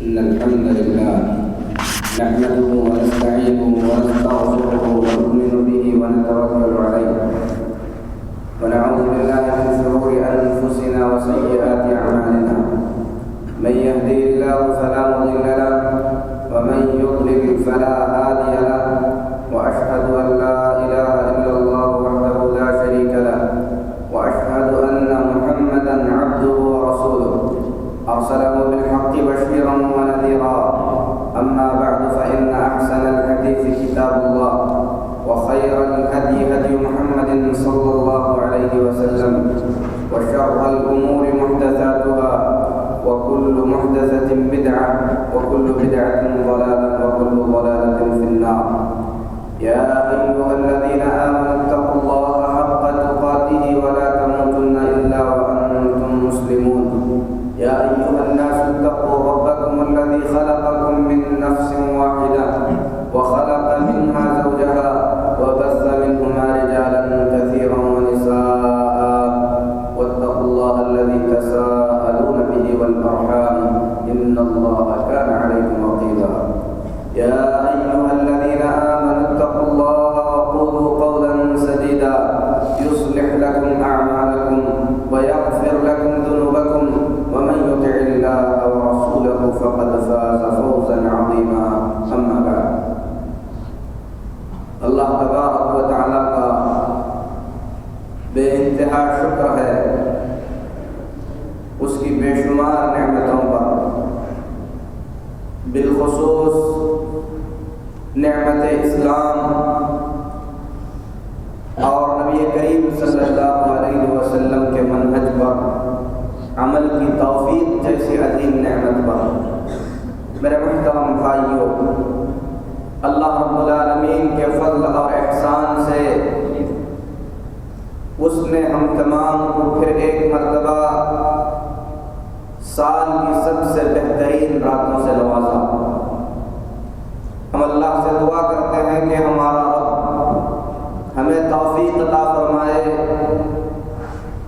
إن الحمد لله نحمده ونستعينه ونستغفره ونؤمن به ونتوكل عليه ونعوذ بالله من شرور أنفسنا وسيئات أعمالنا من يهدي الله فلا مضل له ومن يضلل فلا هادي له وأشهد أن لا إله إلا الله وحده لا شريك له وأشهد أن محمدا عبده ورسوله أرسله بالحق بشيرا ونذيرا أما بعد فإن أحسن الحديث كتاب الله وخير الهدي هدي محمد صلى الله عليه وسلم وشر الأمور محدثاتها وكل محدثة بدعة وكل بدعة ضلالة وكل ضلالة في النار يا أيها الذين آمنوا اتقوا الله حق تقاته ولا تموتن إلا وأنتم مسلمون يا أيها الناس اتقوا ربكم الذي خلقكم من نفس واحدة وخلق منها زوجها وبث منهما رجالا كثيرا ونساء واتقوا الله الذي تساءلون به والأرحام إن الله كان عليكم رقيبا يا أيها الذين آمنوا اتقوا الله وقولوا قولا سديدا يصلح لكم أعمالكم ويغفر لكم ذنوبكم ومن يطع الله ورسوله فقد فاز فوزا عظيما أما بعد اللہ تبارک و تعالیٰ کا بے انتہا شکر ہے اس کی بے شمار نعمتوں پر، بالخصوص نعمت اسلام اور نبی کریم صلی اللہ علیہ وسلم کے منہج پر عمل کی توفیق جیسی عظیم نعمت پر۔ میرے محترم بھائیوں، اللہ رب العالمین کے فضل اور احسان سے اس نے ہم تمام کو پھر ایک مرتبہ سال کی سب سے بہترین راتوں سے نوازا۔ ہم اللہ سے دعا کرتے ہیں کہ ہمارا رب ہمیں توفیق عطا فرمائے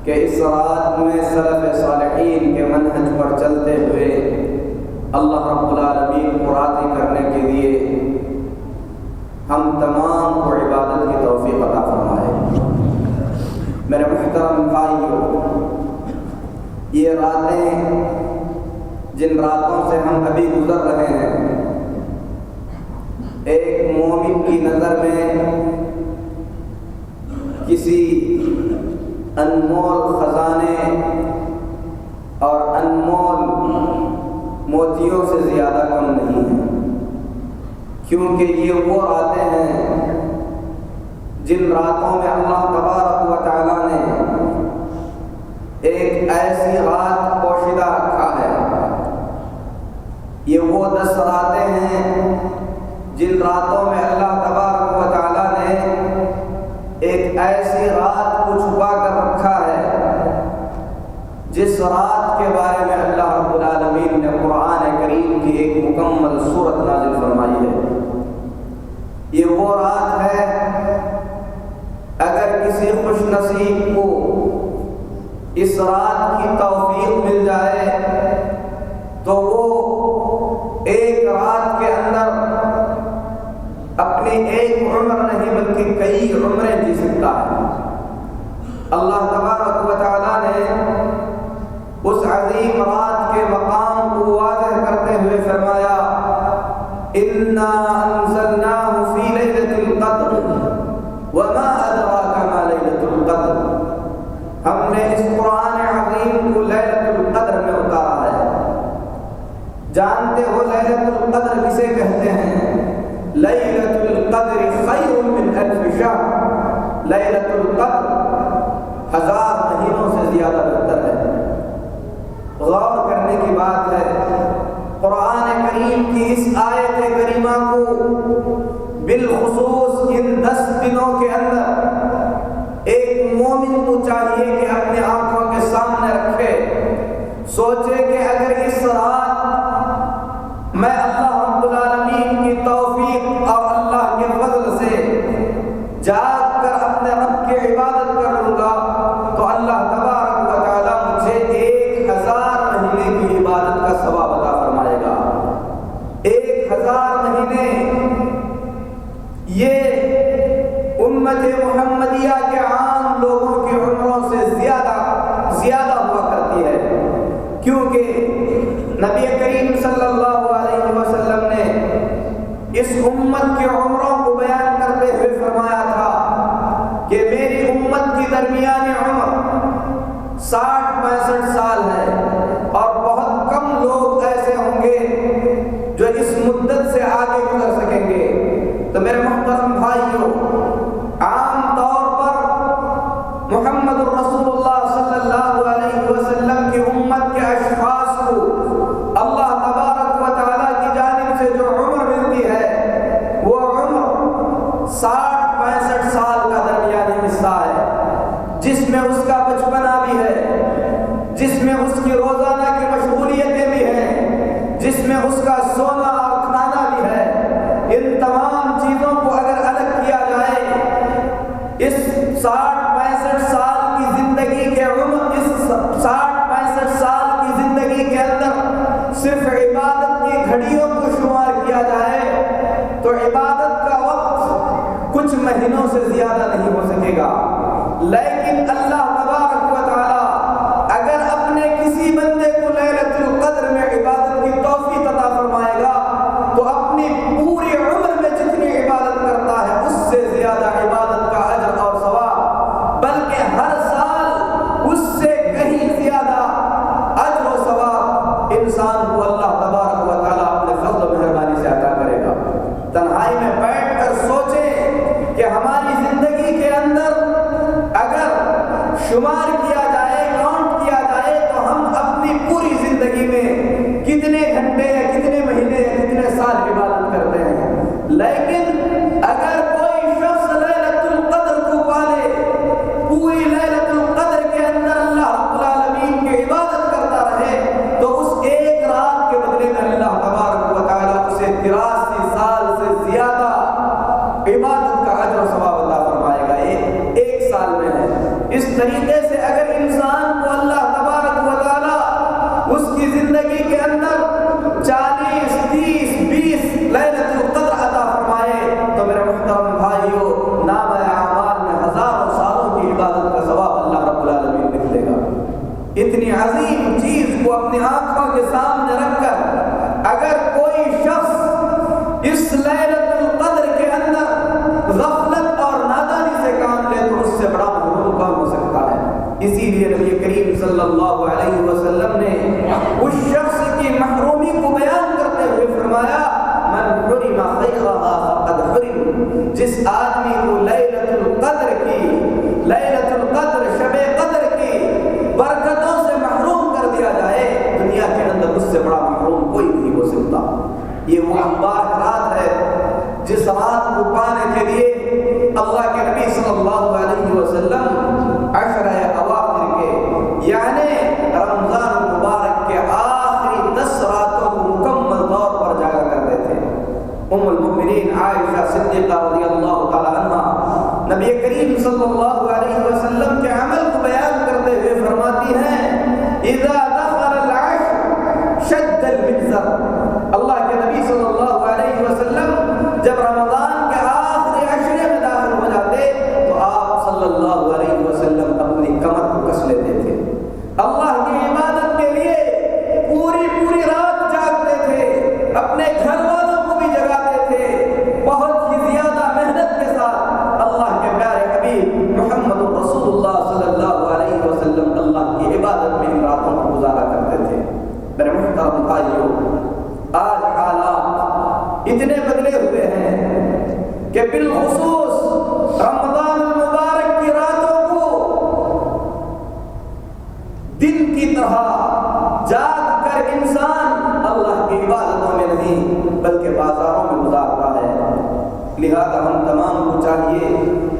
کہ اس رات میں سلف صالحین کے منہج پر چلتے ہوئے اللہ رب العالمین کو راضی کرنے کے لیے ہم تمام کو عبادت کی توفیق عطا فرمائے۔ میرے محترم بھائیوں، یہ راتیں جن راتوں سے ہم ابھی گزر رہے ہیں، ایک مومن کی نظر میں کسی انمول خزانے اور انمول موتیوں سے زیادہ کم نہیں ہیں، کیونکہ یہ وہ راتیں ہیں جن راتوں میں اللہ تبارک و تعالیٰ نے ایک ایسی رات پوشیدہ رکھا ہے۔ یہ وہ 10 راتیں ہیں جن راتوں میں اللہ تبارک و تعالیٰ نے ایک ایسی رات کو چھپا کر رکھا ہے جس رات کے بارے میں اللہ رب العالمین نے قرآن کریم کی ایک مکمل سورت نازل فرمائی ہے۔ یہ وہ رات ہے، اگر کسی خوش نصیب کو اس رات کی توفیق مل جائے تو وہ ایک رات کے اندر اپنی ایک عمر نہیں بلکہ کئی عمریں جی سکتا ہے۔ اللہ تبارک و تعالیٰ نے اس عظیم رات کے مقام کو واضح کرتے ہوئے فرمایا، اِنَّا أَنزَلْنَاهُ فِي لَيْلَةِ الْقَدْرِ وَمَا أَدْرَاكَ مَا لَيْلَةُ الْقَدْرِ۔ ہم نے اس قرآن عظیم کو لیلۃ القدر میں اتارا ہے۔ جانتے ہو لیلۃ القدر کسے کہتے ہیں؟ لیلۃ القدر خیر من الف شہر۔ لیلۃ القدر 1000 مہینوں سے زیادہ بہتر ہے۔ غور کرنے کی بات ہے، قرآن کریم کی اس آیت کریمہ کو بالخصوص ان 10 دنوں کے اندر ایک مومن کو چاہیے کہ اپنے آنکھوں کے سامنے رکھے، سوچے کہ اگر اس رات میں اللہ رب العالمین کی توفیق اور اللہ کے فضل سے جاگ کر اپنے رب کی عبادت کر لوں گا تو اللہ تبارک و تعالیٰ مجھے 1000 مہینے کی عبادت کا ثواب عطا فرمائے گا۔ نبی کریم صلی اللہ علیہ وسلم نے اس امت کے عمروں کو بیان کرتے ہوئے فرمایا تھا کہ میری امت کی درمیانی عمر 60-65 سال ہے، اور بہت کم لوگ ایسے ہوں گے جو اس مدت سے آگے گزر سکیں گے۔ تو میرے محترم بھائیوں، عام طور پر محمد الرسول اللہ صلی اللہ علیہ وسلم کی امت کے اشخاص کو اللہ تبارک و تعالیٰ کی جانب سے جو عمر ملتی ہے وہ عمر 60-65 سال کا درمیانی حصہ ہے، جس میں اس کا بچپنا بھی ہے، جس میں اس کی روزانہ کی مشغولیتیں بھی ہیں، جس میں اس کا سونا اور کھانا بھی ہے۔ ان تمام چیزوں کو اگر الگ کیا جائے، اس 60-65 سال کی زندگی کے عمر، اس 60-65 سال کی زندگی کے اندر صرف عبادت کی گھڑیوں کو شمار کیا جائے تو عبادت کا وقت کچھ مہینوں سے زیادہ نہیں ہو سکے گا۔ لیکن اللہ تبارک و تعالی اگر اپنے کسی بندے کو لیلۃ القدر میں عبادت کی توفیق عطا فرمائے گا تو اپنی پوری عمر میں جتنی عبادت کرتا ہے اس سے زیادہ عبادت کا اجر اور ثواب، بلکہ ہر سال اس سے کہیں زیادہ اجر و ثواب انسان کو اللہ تبارک و تعالی اپنے فضل و مہربانی سے عطا کرے گا۔ تنہائی میں بیٹھ کر سوچیں کہ ہماری زندگی کے اندر اگر شمار کیا جائے، کاؤنٹ کیا جائے تو ہم اپنی پوری زندگی میں کتنے گھنٹے یا کتنے مہینے یا کتنے سال عبادت کرتے ہیں۔ لیکن اگر کوئی شخص لیلۃ القدر کو پالے، پوری لیلۃ القدر کے اندر اللہ رب العالمین کی عبادت کرتا رہے تو اس ایک رات کے بدلے میں اللہ تبارک و تعالیٰ اسے 83 سال سے زیادہ عبادت کا اجر و ثواب عطا فرمائے گا۔ یہ ایک سال میں ہے۔ اس طریقے سے اگر انسان کو اللہ تبارک و تعالیٰ اس کی زندگی کے اندر 40, 30, 20 لیلۃ القدر عطا فرمائے تو میرے محترم بھائیوں، نامہ اعمال میں ہزاروں سالوں کی عبادت کا ثواب اللہ رب العالمین لکھ دے گا۔ اتنی عظیم چیز کو اپنی آنکھوں کے سامنے رکھ کر اگر کوئی شخص اس لیلۃ القدر کے اندر غفلت اور نادانی سے کام لے تو اس سے بڑا محروم کون ہو سکتا ہے؟ اسی لیے نبی کریم صلی اللہ علیہ وسلم نے اس شخص کی محرومی کو بیان کرتے ہوئے فرمایا، من حرم خیرها فقد حرم، جس آدمی کو لیلۃ القدر کی، لیلۃ القدر شب قدر کی برکتوں سے محروم کر دیا جائے، دنیا کے اندر اس سے بڑا محروم کوئی نہیں ہو سکتا۔ یہ وہ مبارک رات ہے جس رات کو پانے کے لیے اللہ کے نبی صلی اللہ علیہ وسلم عشرہ اواخر کے یعنی رمضان المبارک کے آخری 10 راتوں کو مکمل طور پر جاگا کرتے تھے۔ ام المؤمنین عائشہ صدیقہ رضی اللہ تعالی عنہ نبی کریم صلی اللہ علیہ وسلم کے عمل کو بیان کرتے ہوئے فرماتی ہیں، اذا دخل العشر شد المئزر، اللہ کے نبی صلی اللہ علیہ وسلم جب رمضان کے آخری عشرے میں داخل ہو جاتے تو آپ صلی اللہ علیہ وسلم اپنی کمر کو کس لیتے تھے، اللہ کی عبادت کے لیے پوری رات جاگتے تھے، اپنے گھر والوں کو بھی جگاتے تھے، بہت ہی زیادہ محنت کے ساتھ اللہ کے پیارے حبیب محمد رسول اللہ صلی اللہ علیہ وسلم اللہ کی عبادت میں ان راتوں کو گزارا کرتے تھے۔ میرے محترم بھائیوں، آج حالات اتنے بدلے ہوئے ہیں کہ بالخصوص رمضان المبارک کی راتوں کو دن کی طرح جاگ کر انسان اللہ کی عبادتوں میں نہیں بلکہ بازاروں میں گزارتا ہے۔ لہذا ہم تمام کو چاہیے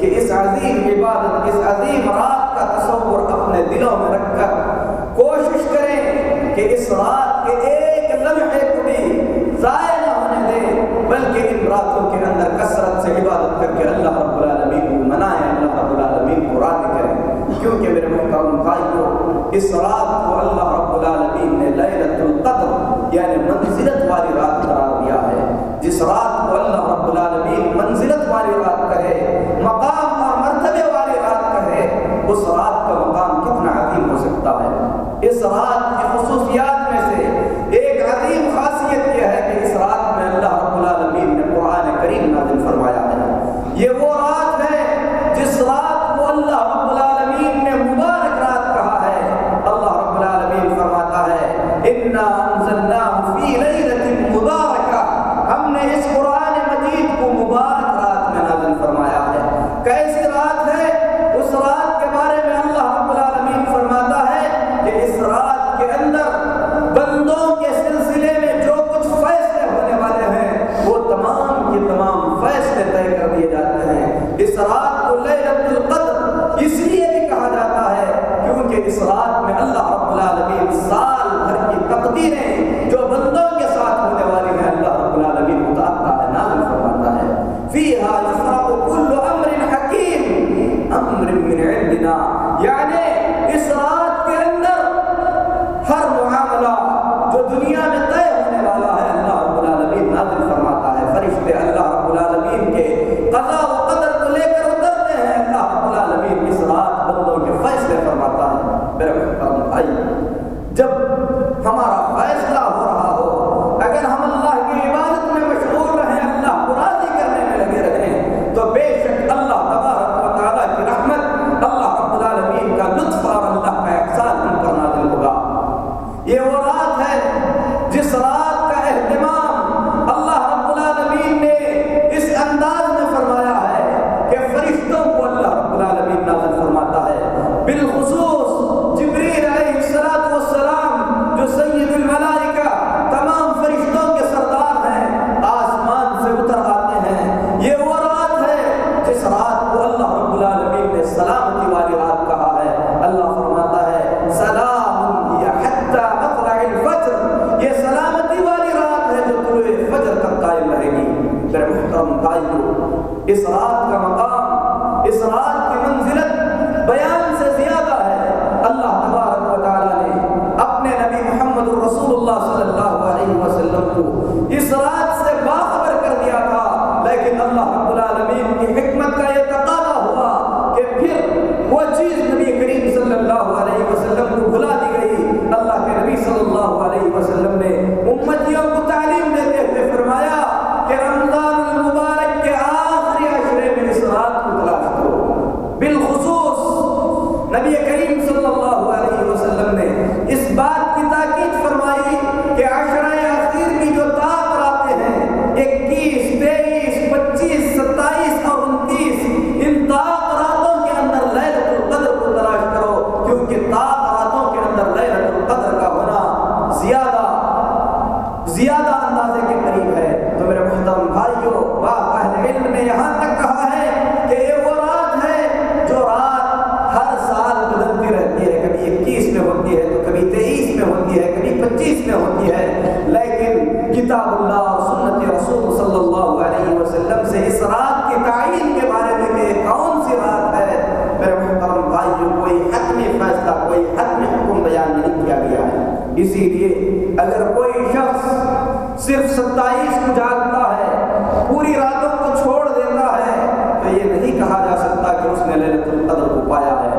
کہ اس عظیم عبادت، اس عظیم رات کا تصور اپنے دلوں میں رکھ کر کوشش کریں کہ اس رات کے ایک لمحے کو بھی ضائع نہ ہونے دیں، بلکہ ان راتوں کے اندر کثرت سے عبادت کر کے اللہ رب العالمین کو منائیں، اللہ رب العالمین کو راضی کریں۔ کیونکہ میرے محترم بھائیوں، اس رات کو اللہ رب العالمین نے لیلۃ القدر یعنی منزلت والی رات قرار دیا ہے۔ جس رات کو اللہ رب العالمین منزلت والی رات کہے، مقام اور مرتبے والی رات کہے، اس رات کا مقام کتنا عظیم ہو سکتا ہے۔ اس رات کی خصوصیات میں سے انزلناه فی لیلۃ مبارکہ، ہم نے اس قرآن مجید کو مبارک رات میں نازل فرمایا ہے۔ کیسی رات ہے؟ اس رات کے بارے میں اللہ رب العالمین فرماتا ہے کہ اس رات کے اندر بندوں کے سلسلے میں جو کچھ فیصلے ہونے والے ہیں وہ تمام کے تمام فیصلے طے کر دیے جاتے ہیں۔ اس رات کو لیلۃ القدر اس لیے بھی کہا جاتا ہے کیونکہ اس رات میں اللہ رب العالمین سال بھر کی تقدیریں جو بندوں کے ساتھ ہونے والی ہیں اللہ رب العالمین اتارتا ہے، نازل فرماتا ہے۔ فیہا یفرق کل امر حکیم امر من عندنا، یعنی اس رات کے اندر ہر معاملہ جو دنیا میں طے ہونے والا ہے اللہ رب العالمین نازل فرماتا ہے۔ فرشتے اللہ رب العالمین کے قضاء و قدر کو لے کر اترتے ہیں، اللہ رب العالمین اس رات بندوں کے فیصلے فرماتا ہے۔ میرے محترم بھائی، جب ہمارا فیصلہ ہو رہا ہو، اگر ہم اللہ کی عبادت میں مشغول رہیں، اللہ کو راضی کرنے میں لگے رہیں، تو بے شک اللہ تبارک و تعالیٰ کی رحمت، اللہ رب العالمین کا لطف اور اللہ کا احسان ہم پر نازل ہوگا۔ یہ وہ رات ہے جس رات کا اہتمام اللہ رب العالمین نے اس انداز میں فرمایا ہے کہ فرشتوں کو اللہ رب العالمین نازل فرماتا ہے، بالخصوص جبریل علیہ السلام جو سید الملائکہ تمام فرشتوں کے سردار ہیں، آسمان سے اتر آتے ہیں۔ یہ وہ رات ہے جس رات کو اللہ رب العالمین نے سلامتی والی رات کہا ہے۔ اللہ فرماتا ہے سلام ہی حتی مطلع الفجر، یہ سلامتی والی رات ہے جو طلوع فجر تک قائم رہے گی۔ میرے محترم بھائیو، اس رات کا مقام، اس رات کی منزلت بیان سے زیادہ ہے۔ اللہ تبارک و تعالیٰ نے اپنے نبی محمد رسول اللہ صلی اللہ علیہ وسلم کو اس رات سے باخبر کر دیا تھا، لیکن اللہ رب العالمین کی حکمت کا یہ تقاضا ہوا کہ پھر وہ چیز نبی کریم صلی اللہ علیہ وسلم کو بھلا دی گئی۔ اللہ کے نبی صلی اللہ علیہ وسلم نے امتیوں کو تعلیم دیتے ہوئے فرمایا کہ رمضان المبارک کے آخری عشرے میں اس رات کو تلاش کرو۔ بالخصوص نبی کریم صلی اللہ علیہ وسلم نے اس بات کی تاکید فرمائی کہ عشرہ اخیر کی جو طاق راتیں ہیں 21، 23، 25، 27 اور 29، ان طاق راتوں کے اندر لیلۃ القدر کو تلاش کرو، کیونکہ طاق راتوں کے اندر لیلۃ القدر کا ہونا زیادہ اندازے کے قریب ہے۔ تو میرے محترم بھائیو، بعض اہل علم نے یہاں تک کہا ہے کہ یہ وہ رات ہے جو رات ہر سال بدلتی رہتی ہے، کبھی 21 میں ہوتی ہے تو کبھی 23 میں ہوتی ہے، کبھی 25 میں ہوتی ہے، لیکن کتاب اللہ اور سنت رسول صلی اللہ علیہ وسلم سے اس رات کی تعین کے بارے میں کہ یہ کون سی رات ہے، میرے محترم بھائیو، کوئی حتمی فیصلہ، کوئی حتمی حکم بیان نہیں کیا گیا ہے۔ اسی لیے اگر کوئی شخص صرف 27 کو جاگتا ہے، پوری راتوں کو چھوڑ دیتا ہے، تو یہ نہیں کہا جا سکتا کہ اس نے لیلۃ القدر کو پایا ہے۔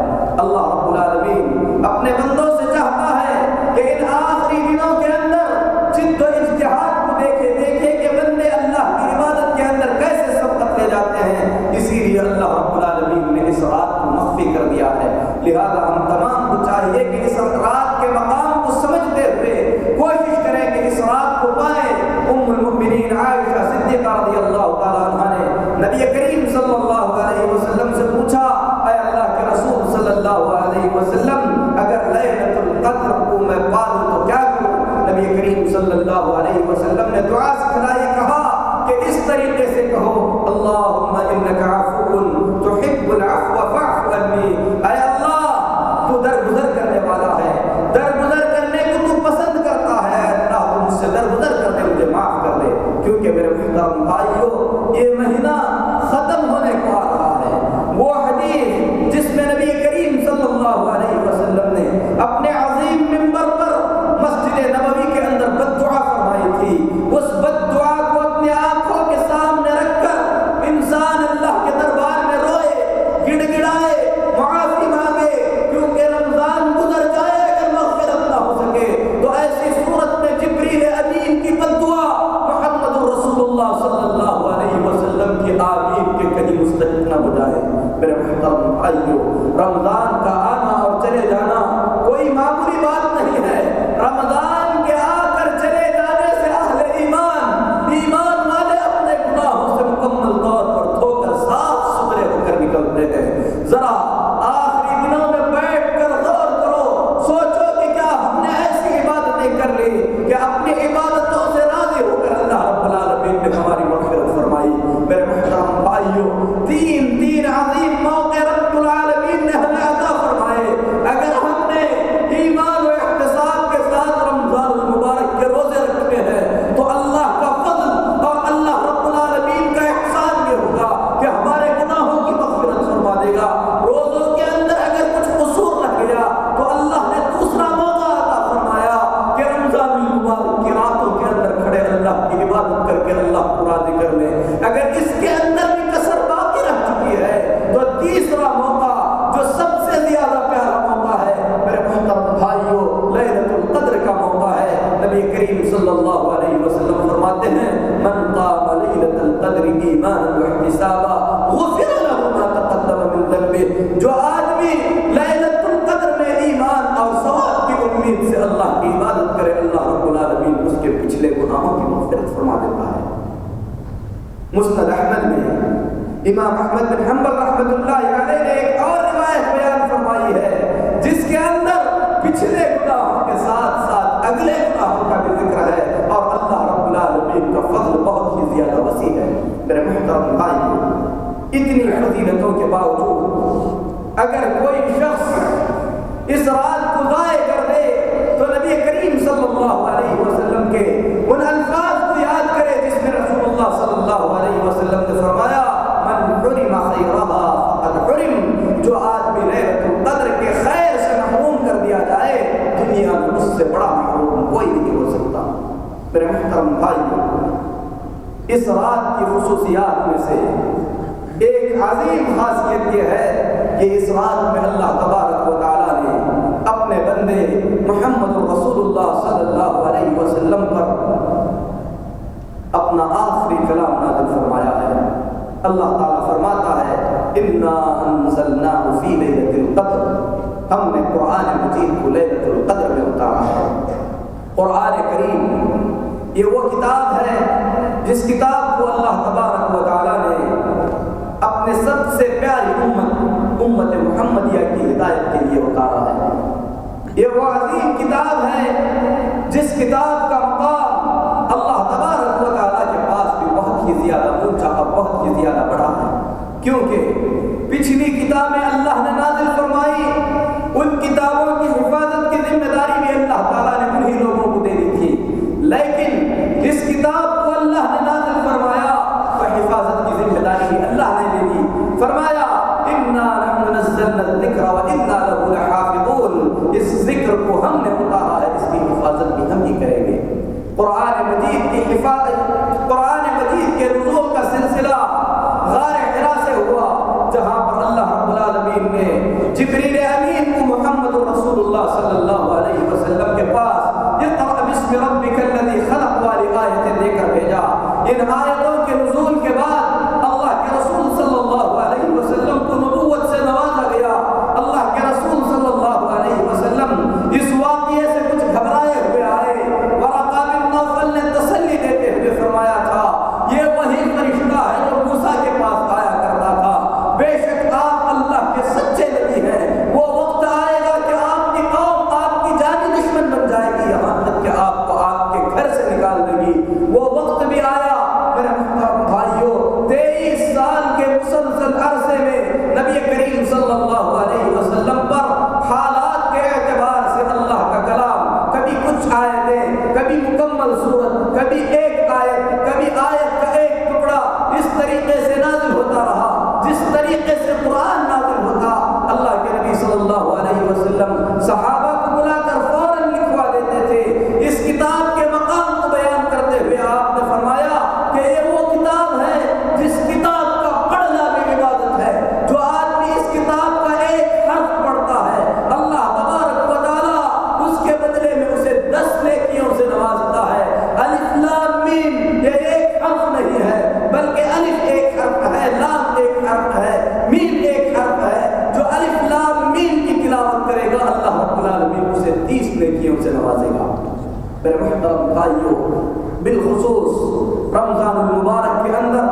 اللہ رب العالمین اپنے بندوں سے چاہتا ہے کہ ان آخری دنوں کے اندر جد و اجتہاد کو دیکھے کہ بندے اللہ کی عبادت کے اندر کیسے سبقت لے جاتے ہیں۔ اسی لیے اللہ رب العالمین نے اس رات کو مخفی کر دیا ہے۔ لہذا ہم تمام کو چاہیے کہ اس رات کے مقام کو سمجھتے ہوئے کوشش کریں کہ اس رات کو پائیں۔ ام المؤمنین عائشہ صدیقہ رضی اللہ تعالیٰ عنہ نے نبی کریم صلی اللہ علیہ وسلم سے پوچھا، اے اللہ کے رسول صلی اللہ علیہ وسلم، اگر لیلۃ القدر کو میں پا لوں تو کیا کروں؟ نبی کریم صلی اللہ علیہ وسلم نے دعا سکھلائی، کہا کہ اس طریقے سے کہو، اللہم انک عفو تحب العفو فاعف عنی، اے اللہ تو درگزر کرنے والا ہے، درگزر کرنے کو تو پسند کرتا ہے، اللہ تو مجھ سے درگزر کرنے مجھے معاف کر دے۔ کیونکہ میرے محترم بھائیو، یہ مہینہ ختم ہونے کو آ رہا ہے۔ وہ حدیث جس میں نبی کریم صلی اللہ علیہ وسلم نے اپنے عظیم منبر پر مسجد نبوی کے اندر بد دعا فرمائی تھی، اس بد دعا کو اپنے آنکھوں کے سامنے رکھ کر انسان اللہ کے کریم صلی اللہ علیہ وسلم فرماتے ہیں من قام لیلۃ القدر ایمانا واحتسابا غفر له ما تقدم من ذنبه، جو آدمی لیلۃ القدر میں ایمان اور ثواب کی امید سے اللہ کی عبادت کرے اللہ رب العالمین اس کے پچھلے گناہوں کی مغفرت فرما دیتا ہے۔ مسند احمد میں امام احمد بن حنبل رحمۃ اللہ علیہ نے ایک اور روایت بیان فرمائی ہے جس کے اندر پچھلے گناہوں کے ساتھ ساتھ اگلے گناہوں کا بھی ذکر ہے، اور اللہ رب العالمین کا فضل بہت ہی زیادہ وسیع ہے۔ میرے محترم بھائیو، اتنی فضیلتوں کے باوجود اگر کوئی شخص اس رات کو ضائع کر دے تو نبی کریم صلی اللہ علیہ وسلم کے ان الفاظ کو یاد کرے جس میں رسول اللہ صلی اللہ علیہ وسلم نے فرمایا من حرم خیرها فقد حرم، جو آدمی لیلۃ القدر کے خیر سے محروم کر دیا جائے دنیا میں اس سے بڑا محروم کوئی نہیں ہو سکتا۔ میرے محترم بھائی، اس رات کی خصوصیات میں سے ایک عظیم خاصیت یہ ہے کہ اس رات میں اللہ تبارک و تعالیٰ نے اپنے بندے محمد رسول اللہ صلی اللہ علیہ وسلم پر اپنا آخری کلام نازل فرمایا ہے۔ اللہ تعالیٰ فرماتا ہے انا انزلناہ فی لیلۃ القدر، ہم نے قرآن مجید کو لیلۃ القدر میں اتارا ہے۔ قرآن کریم یہ وہ کتاب ہے جس کتاب کو اللہ تبارک و تعالیٰ نے اپنے سب سے پیاری امت محمدیہ کی ہدایت کے لیے اتارا ہے۔ یہ وہ عظیم کتاب ہے جس کتاب کا مقام اللہ تبارک و تعالیٰ کے پاس بھی بہت ہی زیادہ اونچا اور بہت ہی زیادہ بڑا ہے، کیونکہ پچھلی کتابیں اللہ نے نازل فرمائی، ان کتابوں کی حفاظت کی ذمہ داری بھی اللہ تعالیٰ نے انہی لوگوں کو دے دی تھی، لیکن اس کتاب کو اللہ نے نازل فرمایا تو حفاظت کی ذمہ داری بھی اللہ نے لے لی۔ فرمایا انا نحن نزلنا الذکر وانا له لحافظون، اس ذکر کو ہم نے اتارا ہے، اس کی حفاظت بھی ہم ہی کریں گے۔ قرآن مجید کی حفاظت، قرآن مجید کے نزول کا سلسلہ غار حرا سے ہوا، جہاں پر اللہ رب العالمین نے جبریل امین کو محمد رسول اللہ صلی اللہ علیہ وسلم کے پاس اقرأ باسم ربک الذی خلق والی آیتیں دے کر بھیجا۔ ان آیتوں کے نزول کے بعد اللہ کے رسول صلی اللہ علیہ وسلم کو نبوت سے نوازا گیا۔ اللہ کے رسول صلی اللہ علیہ وسلم اس واقعے سے کچھ گھبرائے ہوئے آئے، ورقہ بن نوفل نے تسلی دیتے ہوئے فرمایا تھا یہ وہی فرشتہ ہے جو موسیٰ کے پاس آیا کرتا تھا، بے شک آپ اللہ کے سچے نبی ہیں، وہ وقت آئے گا کہ آپ کی قوم آپ کی جانی دشمن بن جائے گی، یہاں تک کہ آپ کو آپ کے گھر سے نکال دے گی۔ وہ وقت بھی آیا۔ میرے محترم بھائیوں، 23 سال کے مسلسل عرصے میں نبی کریم صلی اللہ علیہ وسلم پر حالات کے اعتبار سے اللہ کا کلام کبھی کچھ آیتیں، کبھی مکمل سورت، کبھی ایک آیت، کبھی آیت کا ایک ٹکڑا اس طریقے سے نازل ہوتا رہا جس طریقے سے قرآن نازل ہوتا۔ اللہ کے نبی صلی اللہ علیہ وسلم صحابہ کو بلا کر فوراً لکھوا دیتے تھے۔ اس کتاب کے مقام کو بیان کرتے ہوئے آپ نے فرمایا کہ یہ وہ کتاب ہے جس کتاب کا پڑھنا بھی عبادت ہے، جو آدمی اس کتاب کا ایک حرف پڑھتا ہے اللہ تبارک و تعالیٰ اس کے بدلے میں اسے 10 نیکیوں سے نوازتا ہے۔ الف لام میم یہ ایک حرف نہیں ہے، بلکہ الف ایک حرف ہے، لام ایک حرف ہے، میم ایک حرف ہے۔ جو الف لام میم کی تلاوت کرے گا اللہ رب العالمین اسے 30 نیکیوں سے نوازے گا۔ میرے محترم بھائیوں، بالخصوص رمضان المبارک کے اندر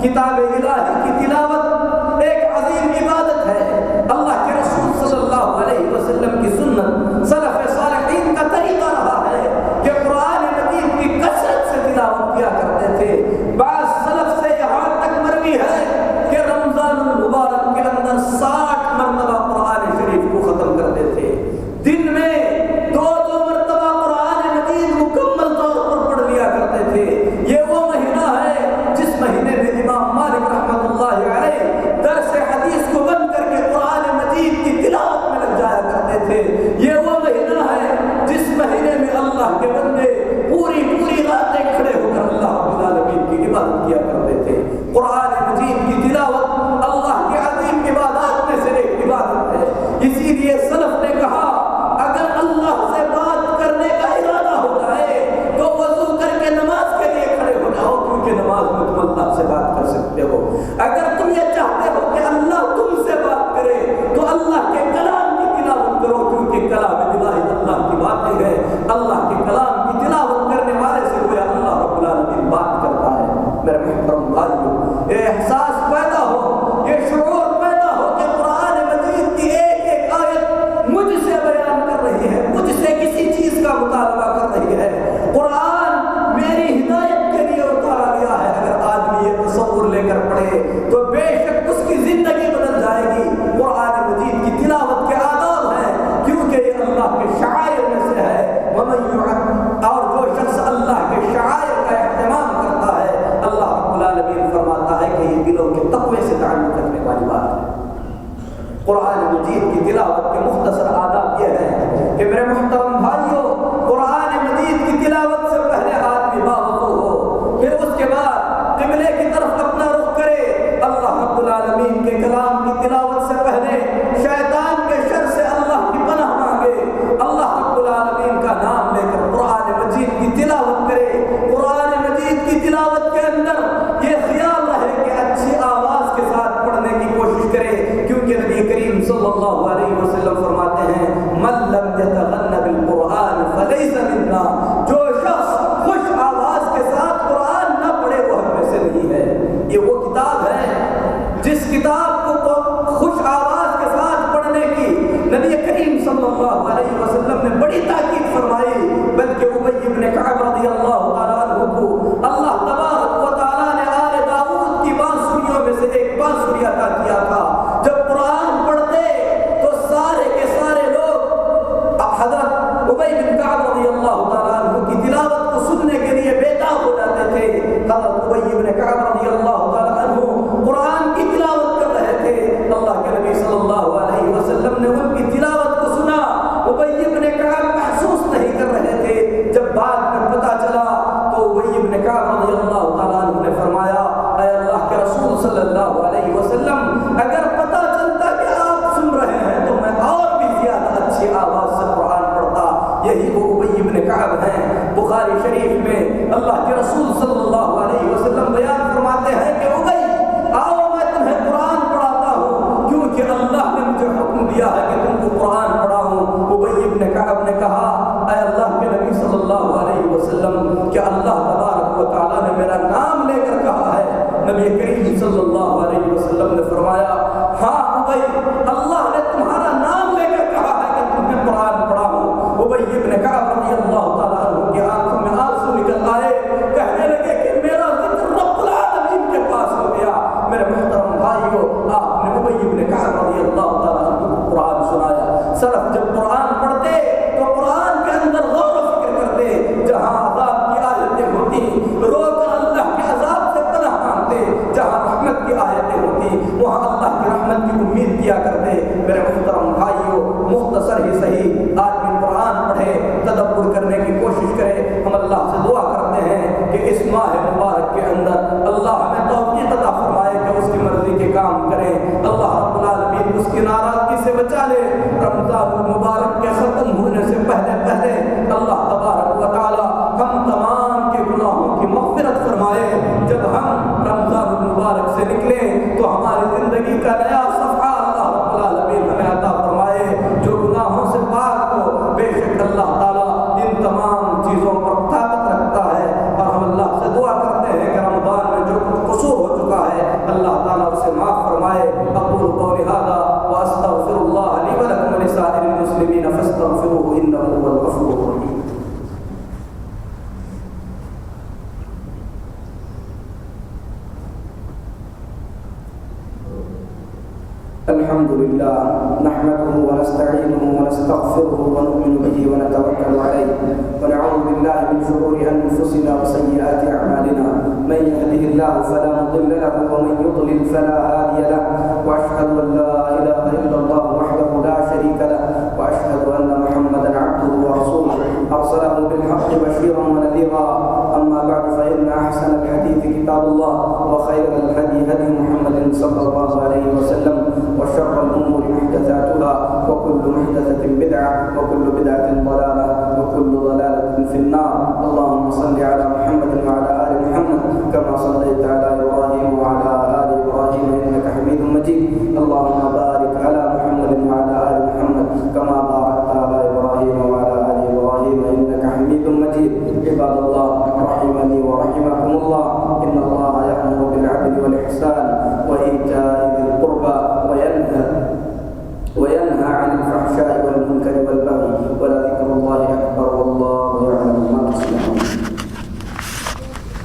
کتاب الہی کی تلاوت ایک عظیم عبادت ہے۔ اللہ کے رسول صلی اللہ علیہ وسلم کی سنت، سلف صالحین کا طریقہ رہا ہے کہ قرآن مجید کی کثرت سے تلاوت کیا کرتے تھے۔ بعض سلف سے یہاں تک مروی ہے کہ رمضان المبارک کے اندر 60 مرتبہ قرآن شریف کو ختم کرتے تھے، دن میں 2 مرتبہ قرآن مجید مکمل طور پر پڑھ لیا کرتے تھے۔ یہ وہ مہینہ ہے جس مہینے میں امام مالک مجید کی تلاوت کے مختصر آداب یہ ہیں کہ میرے محترم بھائیوں، قرآن مجید کی تلاوت سے پہلے آدمی باوضو ہو، پھر اس کے بعد قبلے کی طرف اپنا رخ کرے۔ اللہ رب العالمین کے کلام کی تلاوت سے پہلے شیطان کے شر سے اللہ کی پناہ مانگے، اللہ رب العالمین کا نام لے کر قرآن مجید کی تلاوت کرے۔ قرآن مجید کی تلاوت کے اندر یہ خیال رہے کہ اچھی آواز کے ساتھ پڑھنے کی کوشش کرے، کیونکہ نبی کریم صلی اللہ علیہ وسلم فرماتے ہیں من لم يتغن بالقرآن فلیس منا، جو شخص خوش آواز کے ساتھ قرآن نہ پڑھے وہ ہم میں سے نہیں ہے۔ یہ وہ کتاب ہے جس کتاب کو خوش آواز کے ساتھ پڑھنے کی نبی کریم صلی اللہ علیہ وسلم نے بڑی تاکید فرمائی، بلکہ ابی بن کعب رضی اللہ تعالیٰ عنہ کو اللہ تبارک و تعالیٰ نے آل داؤد کی بانسریوں میں سے ایک بانسری عطا کیا تھا۔ جب قرآن پڑھتے تو سارے کے سارے لوگ حضرت ابی بن کعب رضی اللہ تعالیٰ عنہ کی تلاوت کو سننے کے لیے بیتاب ہو جاتے تھے۔ حضرت ابی بن کعب رضی اللہ تعالیٰ عنہ قرآن کی تلاوت کر رہے تھے، اللہ کے نبی صلی اللہ علیہ وسلم نے ان کی تلاوت کو سنا، ابی بن کعب محسوس نہیں کر رہے تھے۔ جب بعد میں پتہ چلا تو ابی بن کعب رضی اللہ تعالیٰ عنہ نے فرمایا اے اللہ کے رسول صلی اللہ علیہ وسلم، اگر پتہ چلتا کہ آپ سن رہے ہیں تو میں اور بھی زیادہ اچھی آواز سے قرآن پڑھتا۔ یہی وہ ابی بن کعب ہیں۔ بخاری شریف میں اللہ کے رسول صلی اللہ علیہ وسلم بیان فرماتے ہیں کہ ابی آؤ میں تمہیں قرآن پڑھاتا ہوں، کیونکہ اللہ نے مجھے حکم دیا ہے کہ تم کو قرآن پڑھاؤں۔ ابی بن کعب نے کہا اے اللہ کے نبی صلی اللہ علیہ وسلم، کہ اللہ تبارک و تعالیٰ نے میرا نام لے کر کہا ہے؟ نبی کریم صلی اللہ علیہ وسلم نے فرمایا ہاں ابی، اللہ نے تمہارا نام لے کر کہا ہے کہ تمہیں قرآن پڑھاؤں۔ ابی بن کعب رضی اللہ تعالیٰ عنہ کی آنکھوں میں آنسو نکل آئے، کہنے لگے کہ میرا ذکر رب العالمین کے پاس ہو گیا۔ میرے محترم بھائیو، آپ نے ابی بن کعب رضی اللہ تعالیٰ عنہ کو قرآن سنایا۔ سلف جب قرآن پڑھتے تو قرآن کے اندر غور و فکر کرتے، جہاں عذاب کی آیتیں ہوتی رو کر اللہ کے عذاب سے پناہ مانگتے، جہاں رحمت کی آیتیں ہوتی وہاں اللہ کی رحمت کی امید کیا کرتے۔ میرے محترم بھائیو، مختصر ہی صحیح آدمی قرآن پڑھے، تدبر کرنے کی کوشش کرے۔ ہم اللہ سے دعا کرتے ہیں کہ اس ماہ مبارک کے اندر اللہ ہمیں توفیق عطا فرمائے کہ اس کی مرضی کے کام کریں۔ اللہ رب العالمین اس کی ناراضگی سے بچا لے۔ رمضان المبارک کے ختم ہونے سے پہلے اللہ تبارک و تعالی ہم تمام کے گناہوں کی مغفرت فرمائے۔ جب ہم رمضان المبارک سے نکلیں تو ہماری زندگی کا نیا صفحہ اللہ رب العالمین ہمیں عطا فرمائے، جو گناہوں سے پاک ہو۔ بے شک اللہ تعالیٰ ان تمام چیزوں پر طاقت رکھتا ہے، اور ہم اللہ سے دعا کرتے ہیں کہ رمضان میں جو کچھ قصور ہو چکا ہے اللہ تعالیٰ اسے معاف فرمائے۔ اقول قولی ھذا واستغفر اللہ لی ولکم ولسائر المسلمین فاستغفروہ انہ هو الغفور الرحیم۔ الحمد لله نحمده ونستعينه ونستغفره ونؤمن به ونتوكل عليه ونعوذ بالله من شرور أنفسنا وسيئات أعمالنا، من يهده الله فلا مضل له ومن يضلل فلا هادي له، وأشهد أن لا إله إلا الله وحده لا شريك له، وأشهد أن محمدا عبده ورسوله أرسله بالحق بشيرا ونذيرا. أما بعد فإن أحسن الحديث كتاب الله، وخير الهدي هدي محمد صلى الله عليه وسلم، وشر الأمور محدثاتها، وكل محدثة بدعة، وكل بدعة ضلالة، وكل ضلالة في النار. اللهم صل